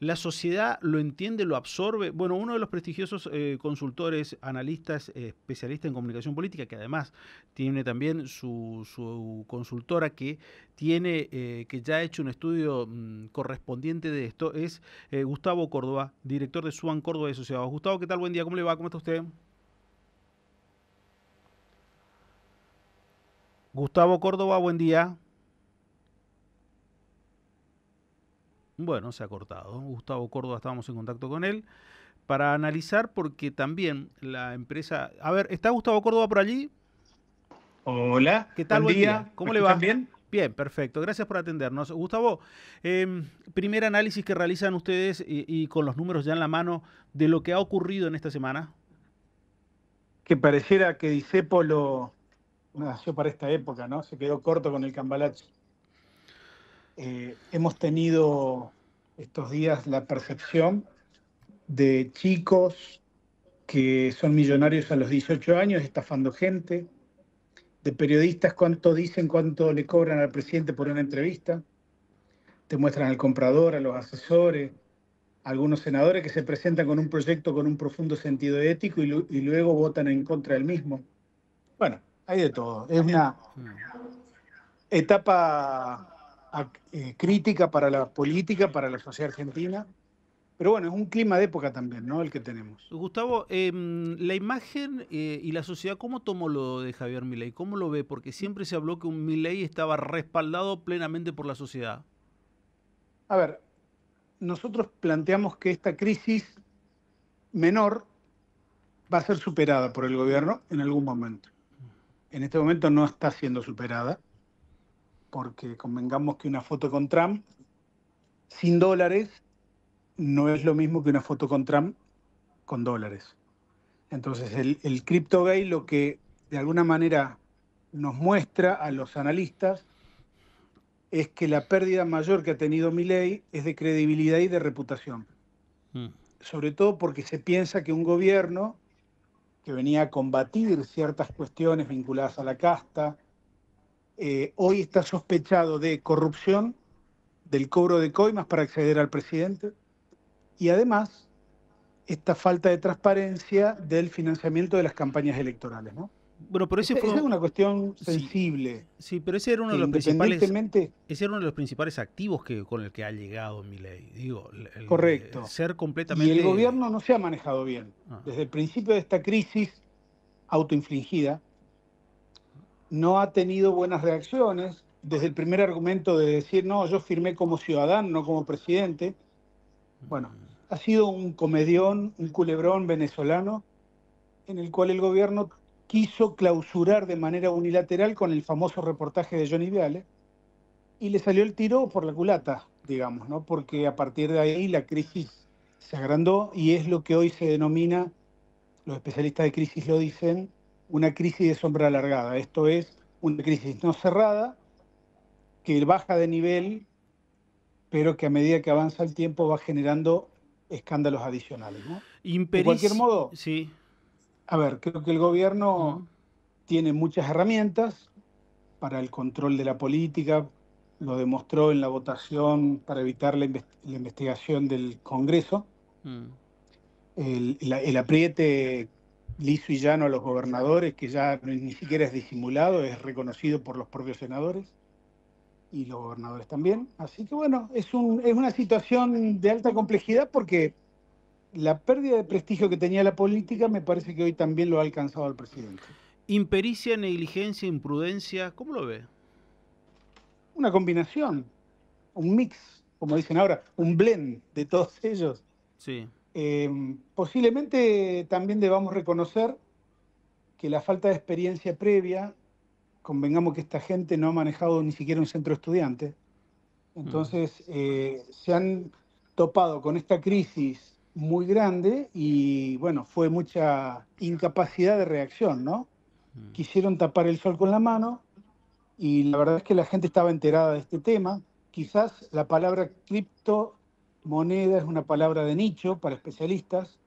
¿La sociedad lo entiende, lo absorbe? Bueno, uno de los prestigiosos consultores, analistas, especialistas en comunicación política, que además tiene también su consultora que ya ha hecho un estudio correspondiente de esto, es Gustavo Córdoba, director de SUAN Córdoba y Asociados. Gustavo, ¿qué tal? Buen día, ¿cómo le va? ¿Cómo está usted? Gustavo Córdoba, buen día. Bueno, se ha cortado. Gustavo Córdoba, estábamos en contacto con él para analizar porque también la empresa... A ver, ¿está Gustavo Córdoba por allí? Hola, ¿Qué tal? buen Buen día. día. ¿Me ¿Cómo le escuchan va? bien? Bien, perfecto. Gracias por atendernos. Gustavo, primer análisis que realizan ustedes y con los números ya en la mano de lo que ha ocurrido en esta semana. Que pareciera que Discépolo nació para esta época, ¿no? Se quedó corto con el Cambalache. Hemos tenido estos días la percepción de chicos que son millonarios a los 18 años, estafando gente, de periodistas cuánto dicen, cuánto le cobran al presidente por una entrevista, te muestran al comprador, a los asesores, algunos senadores que se presentan con un proyecto con un profundo sentido ético y luego votan en contra del mismo. Bueno, hay de todo. Es una etapa crítica para la política, para la sociedad argentina, pero bueno, es un clima de época también, ¿no? El que tenemos. Gustavo, la imagen y la sociedad, ¿cómo tomó lo de Javier Milei? ¿Cómo lo ve? Porque siempre se habló que un Milei estaba respaldado plenamente por la sociedad. A ver, nosotros planteamos que esta crisis menor va a ser superada por el gobierno en algún momento. En este momento no está siendo superada, porque convengamos que una foto con Trump sin dólares no es lo mismo que una foto con Trump con dólares. Entonces, el CryptoGate lo que de alguna manera nos muestra a los analistas es que la pérdida mayor que ha tenido Milei es de credibilidad y de reputación. Mm. Sobre todo porque se piensa que un gobierno que venía a combatir ciertas cuestiones vinculadas a la casta, hoy está sospechado de corrupción, del cobro de coimas para acceder al presidente y además esta falta de transparencia del financiamiento de las campañas electorales, ¿no? Bueno, pero ese Esa fue, es una cuestión sí, sensible, sí, pero ese era uno que de los principales, independientemente, ese era uno de los principales activos con el que ha llegado Milei. Digo, el de correcto, ser y el completamente. gobierno no se ha manejado bien. Ah, Desde el principio de esta crisis autoinfligida, no ha tenido buenas reacciones. Desde el primer argumento de decir, no, yo firmé como ciudadano, no como presidente. Bueno, ha sido un comedión, un culebrón venezolano en el cual el gobierno quiso clausurar de manera unilateral con el famoso reportaje de Johnny Viale y le salió el tiro por la culata, digamos, ¿no? Porque a partir de ahí la crisis se agrandó y es lo que hoy se denomina, los especialistas de crisis lo dicen, una crisis de sombra alargada. Esto es una crisis no cerrada, que baja de nivel, pero que a medida que avanza el tiempo va generando escándalos adicionales, ¿no? De cualquier modo, Sí. a ver, creo que el gobierno Mm, tiene muchas herramientas para el control de la política, lo demostró en la votación para evitar la investigación del Congreso, mm. el apriete liso y llano a los gobernadores, que ya ni siquiera es disimulado, es reconocido por los propios senadores y los gobernadores también. Así que bueno, es una situación de alta complejidad porque la pérdida de prestigio que tenía la política me parece que hoy también lo ha alcanzado al presidente. Impericia, negligencia, imprudencia, ¿cómo lo ve? Una combinación, un mix, como dicen ahora, un blend de todos ellos. Sí. Posiblemente también debamos reconocer que la falta de experiencia previa, convengamos que esta gente no ha manejado ni siquiera un centro de estudiantes, Mm, entonces se han topado con esta crisis muy grande y bueno, fue mucha incapacidad de reacción, ¿no? mm. Quisieron tapar el sol con la mano y la verdad es que la gente estaba enterada de este tema. Quizás la palabra criptomoneda es una palabra de nicho para especialistas,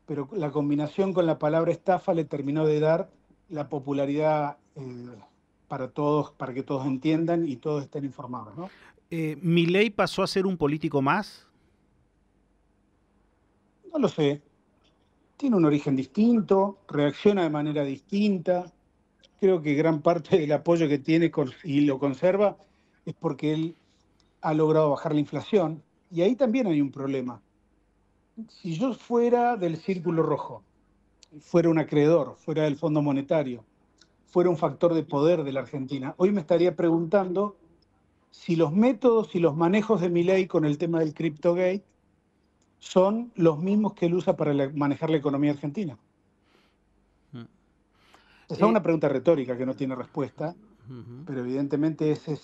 pero la combinación con la palabra estafa le terminó de dar la popularidad para todos, para que todos entiendan y todos estén informados, ¿no? ¿Milei pasó a ser un político más? No lo sé. Tiene un origen distinto, reacciona de manera distinta. Creo que gran parte del apoyo que tiene y lo conserva es porque él ha logrado bajar la inflación. Y ahí también hay un problema. Si yo fuera del Círculo Rojo, fuera un acreedor, fuera del Fondo Monetario, fuera un factor de poder de la Argentina, hoy me estaría preguntando si los métodos y los manejos de Milei con el tema del CryptoGate son los mismos que él usa para manejar la economía argentina. Mm. Esa es Eh, una pregunta retórica que no tiene respuesta, Ujú. pero evidentemente este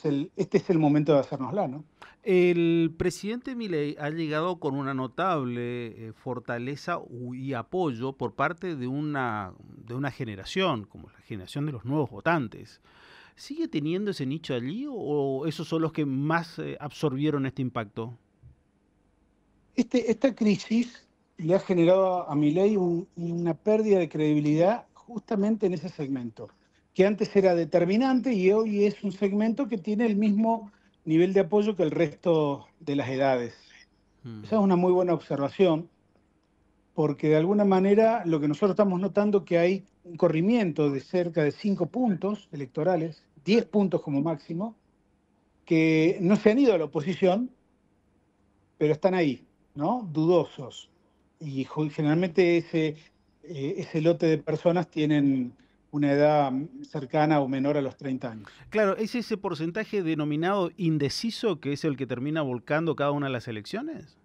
es el momento de hacérnosla, ¿no? El presidente Milei ha llegado con una notable fortaleza y apoyo por parte de una generación, como la generación de los nuevos votantes. ¿Sigue teniendo ese nicho allí o esos son los que más absorbieron este impacto? Esta crisis le ha generado a Milei una pérdida de credibilidad justamente en ese segmento, que antes era determinante y hoy es un segmento que tiene el mismo nivel de apoyo que el resto de las edades. Esa es Mm. una muy buena observación, porque de alguna manera lo que nosotros estamos notando que hay un corrimiento de cerca de 5 puntos electorales, 10 puntos como máximo, que no se han ido a la oposición, pero están ahí, ¿no? Dudosos. Y generalmente ese lote de personas tienen una edad cercana o menor a los 30 años. Claro, ¿es ese porcentaje denominado indeciso que es el que termina volcando cada una de las elecciones?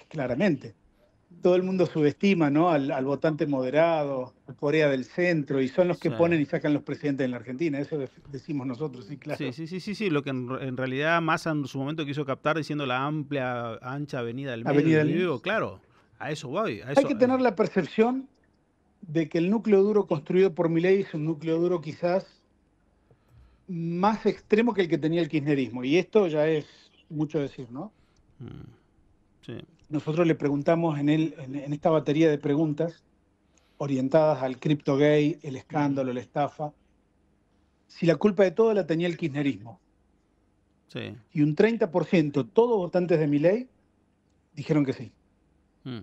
Claramente. Todo el mundo subestima, ¿no? Al votante moderado, al Corea del Centro, y son los que Sí. ponen y sacan los presidentes en la Argentina. Eso decimos nosotros, sí, Sí, claro. sí, sí, sí, sí, lo que en realidad Massa en su momento quiso captar diciendo la amplia, ancha avenida del medio. Avenida Yo del... digo, claro, a eso voy, a Hay eso. que tener la percepción de que el núcleo duro construido por Milei es un núcleo duro quizás más extremo que el que tenía el kirchnerismo. Y esto ya es mucho decir, ¿no? Mm, sí, Nosotros le preguntamos en esta batería de preguntas orientadas al CryptoGate, el escándalo, la estafa, si la culpa de todo la tenía el kirchnerismo. sí. Y un 30%, todos votantes de Milei, dijeron que sí. Mm.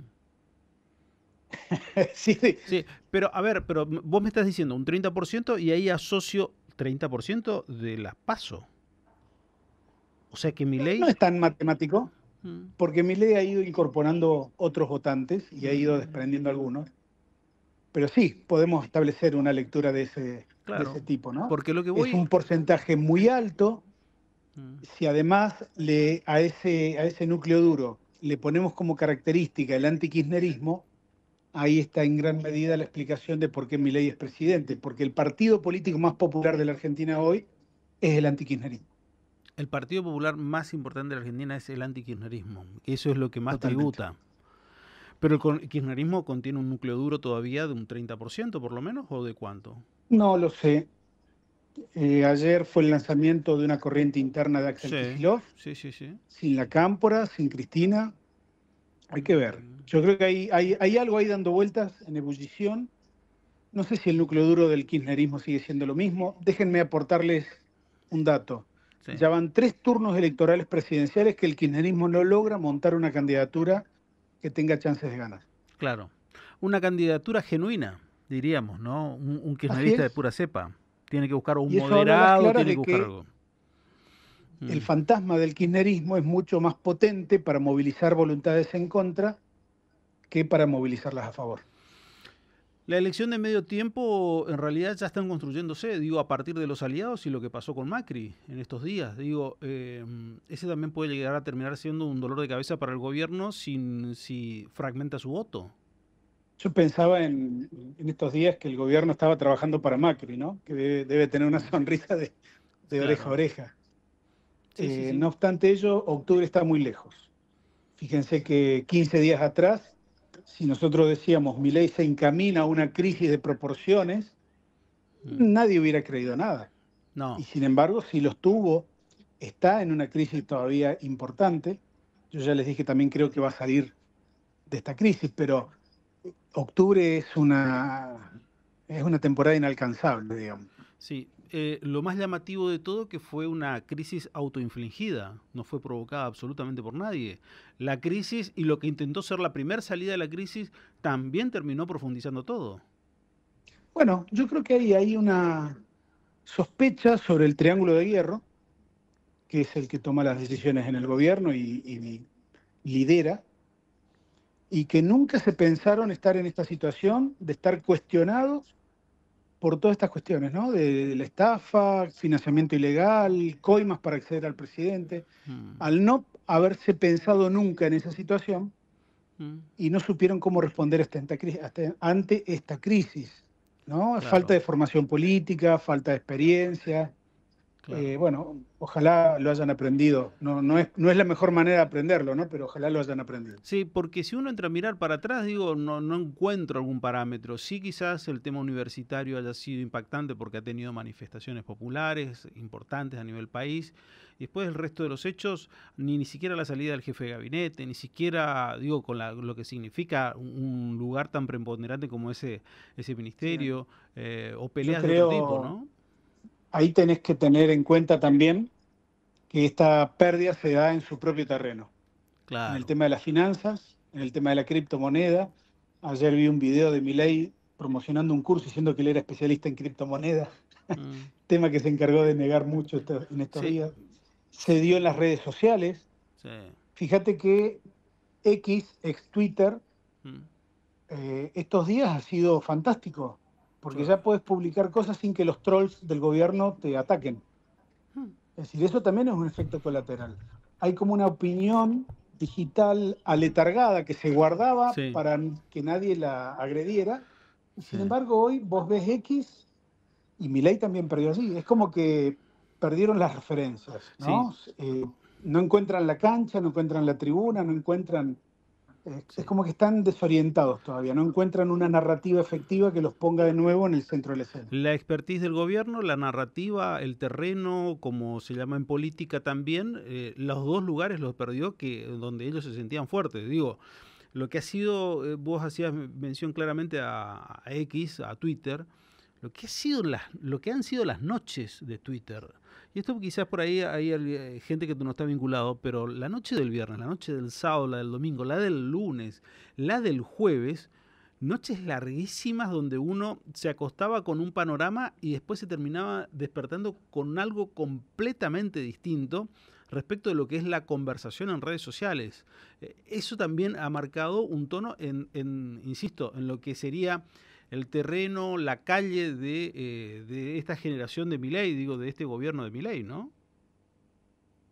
Sí, sí. Sí, pero a ver, pero vos me estás diciendo un 30% y ahí asocio 30% de las PASO. O sea que mi No ley... es tan matemático, Mm, porque Milei ha ido incorporando otros votantes y ha ido desprendiendo algunos. Pero sí, podemos establecer una lectura de claro, ese tipo, ¿no? porque lo que Es voy... un porcentaje muy alto. Mm, Si además a ese núcleo duro le ponemos como característica el antikirchnerismo, ahí está en gran medida la explicación de por qué Milei es presidente, porque el partido político más popular de la Argentina hoy es el antikirchnerismo, el partido popular más importante de la Argentina es el antikirchnerismo. Eso es lo que más totalmente. tributa. Pero el kirchnerismo contiene un núcleo duro todavía de un 30% por lo menos, ¿o de cuánto? No lo sé. Ayer fue el lanzamiento de una corriente interna de Axel Sí, Kicillof, sí, sí, sí. sin la Cámpora, sin Cristina. Hay que ver. Yo creo que hay algo ahí dando vueltas en ebullición. No sé si el núcleo duro del kirchnerismo sigue siendo lo mismo. Déjenme aportarles un dato. Sí, Ya van 3 turnos electorales presidenciales que el kirchnerismo no logra montar una candidatura que tenga chances de ganar. claro. Una candidatura genuina, diríamos, ¿no? Un Así kirchnerista de es. pura cepa. Tiene que buscar un Y eso habla a las moderado, claras tiene que de buscar que algo. el Mm. fantasma del kirchnerismo es mucho más potente para movilizar voluntades en contra que para movilizarlas a favor. La elección de medio tiempo en realidad ya están construyéndose, digo, a partir de los aliados y lo que pasó con Macri en estos días. Digo, ese también puede llegar a terminar siendo un dolor de cabeza para el gobierno si fragmenta su voto. Yo pensaba en estos días que el gobierno estaba trabajando para Macri, ¿no? Que debe tener una sonrisa de oreja a Claro. oreja. Sí, sí, sí. No obstante ello, octubre está muy lejos. Fíjense que 15 días atrás, si nosotros decíamos Milei se encamina a una crisis de proporciones, Mm. nadie hubiera creído nada. Y No. sin embargo, si los tuvo, está en una crisis todavía importante. Yo ya les dije, también creo que va a salir de esta crisis, pero octubre es una temporada inalcanzable, digamos. Sí, Lo más llamativo de todo que fue una crisis autoinfligida, no fue provocada absolutamente por nadie. La crisis y lo que intentó ser la primera salida de la crisis también terminó profundizando todo. Bueno, yo creo que hay una sospecha sobre el Triángulo de Hierro, que es el que toma las decisiones en el gobierno y lidera, y que nunca se pensaron estar en esta situación de estar cuestionados por todas estas cuestiones, ¿no? De la estafa, financiamiento ilegal, coimas para acceder al presidente. Mm, Al no haberse pensado nunca en esa situación mm, y no supieron cómo responder ante esta crisis, ¿no? Falta claro, de formación política, falta de experiencia. claro. Bueno, ojalá lo hayan aprendido. No es la mejor manera de aprenderlo, ¿no? Pero ojalá lo hayan aprendido. Sí, porque si uno entra a mirar para atrás, digo, no encuentro algún parámetro. Sí, quizás el tema universitario haya sido impactante porque ha tenido manifestaciones populares importantes a nivel país. Y después el resto de los hechos, ni siquiera la salida del jefe de gabinete, ni siquiera, digo, con lo que significa un lugar tan preponderante como ese Sí. ministerio, o Yo peleas de otro tipo, creo, ¿no? ahí tenés que tener en cuenta también que esta pérdida se da en su propio terreno, en el Claro. tema de las finanzas, en el tema de la criptomoneda. Ayer vi un video de Milei promocionando un curso diciendo que él era especialista en criptomonedas, Mm, tema que se encargó de negar mucho en estos sí, días. Se dio en las redes sociales. sí. Fíjate que ex Twitter, Mm, estos días ha sido fantástico, sí. porque ya puedes publicar cosas sin que los trolls del gobierno te ataquen. Mm, Es decir, eso también es un efecto colateral. Hay como una opinión digital aletargada que se guardaba sí, para que nadie la agrediera, y sí. sin embargo hoy vos ves X y Milei también perdió allí. Es como que perdieron las referencias, Sí, ¿no? No encuentran la cancha, no encuentran la tribuna, no encuentran... Es sí. como que están desorientados todavía, no encuentran una narrativa efectiva que los ponga de nuevo en el centro de la escena. La expertise del gobierno, la narrativa, el terreno, como se llama en política también, los dos lugares los perdió donde ellos se sentían fuertes. Digo, lo que ha sido, vos hacías mención claramente a X, a Twitter, lo que han sido las noches de Twitter. Y esto quizás por ahí hay gente que no está vinculado, pero la noche del viernes, la noche del sábado, la del domingo, la del lunes, la del jueves, noches larguísimas donde uno se acostaba con un panorama y después se terminaba despertando con algo completamente distinto respecto de lo que es la conversación en redes sociales. Eso también ha marcado un tono insisto, en lo que sería el terreno, la calle de esta generación de Milei, digo, de este gobierno de Milei, ¿no?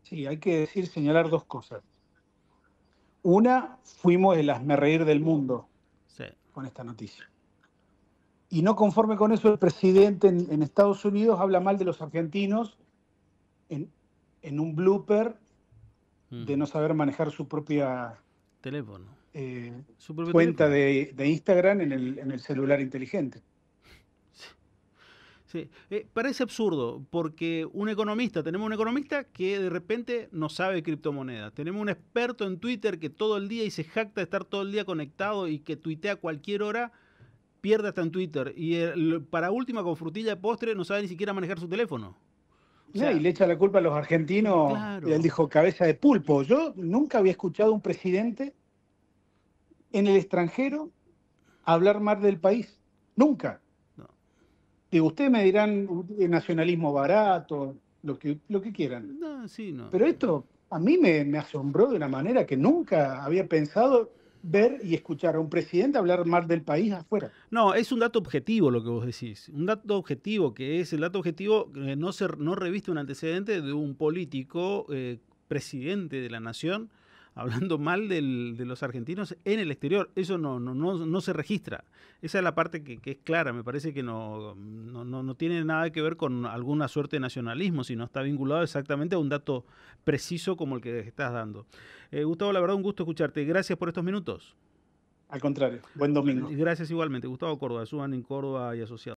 Sí, hay que decir, señalar dos cosas. Una, fuimos el hazmerreír del mundo Sí. con esta noticia. Y no conforme con eso, el presidente en Estados Unidos habla mal de los argentinos en, en un blooper de Mm. no saber manejar su propia Teléfono. eh, Su propio cuenta teléfono. de Instagram en el celular inteligente. Sí, parece absurdo porque tenemos un economista que de repente no sabe criptomonedas. Tenemos un experto en Twitter que todo el día y se jacta de estar todo el día conectado y que tuitea a cualquier hora, pierde hasta en Twitter. Y para última, con frutilla de postre, no sabe ni siquiera manejar su teléfono. O Y sea, le echa la culpa a los argentinos, y él claro. dijo cabeza de pulpo. Yo nunca había escuchado a un presidente en el extranjero hablar mal del país. Nunca. No, Digo, ustedes me dirán nacionalismo barato, lo que quieran. no, sí, no. Pero esto a mí me asombró de una manera que nunca había pensado ver y escuchar a un presidente hablar mal del país afuera. No, es un dato objetivo lo que vos decís. Un dato objetivo que es el dato objetivo que no reviste un antecedente de un político presidente de la nación hablando mal de los argentinos en el exterior. Eso no se registra. Esa es la parte que es clara. Me parece que no tiene nada que ver con alguna suerte de nacionalismo, sino está vinculado exactamente a un dato preciso como el que estás dando. Gustavo, la verdad, un gusto escucharte. Gracias por estos minutos. Al contrario, buen domingo. Gracias igualmente. Gustavo Córdoba, Suban en Córdoba y Asociados.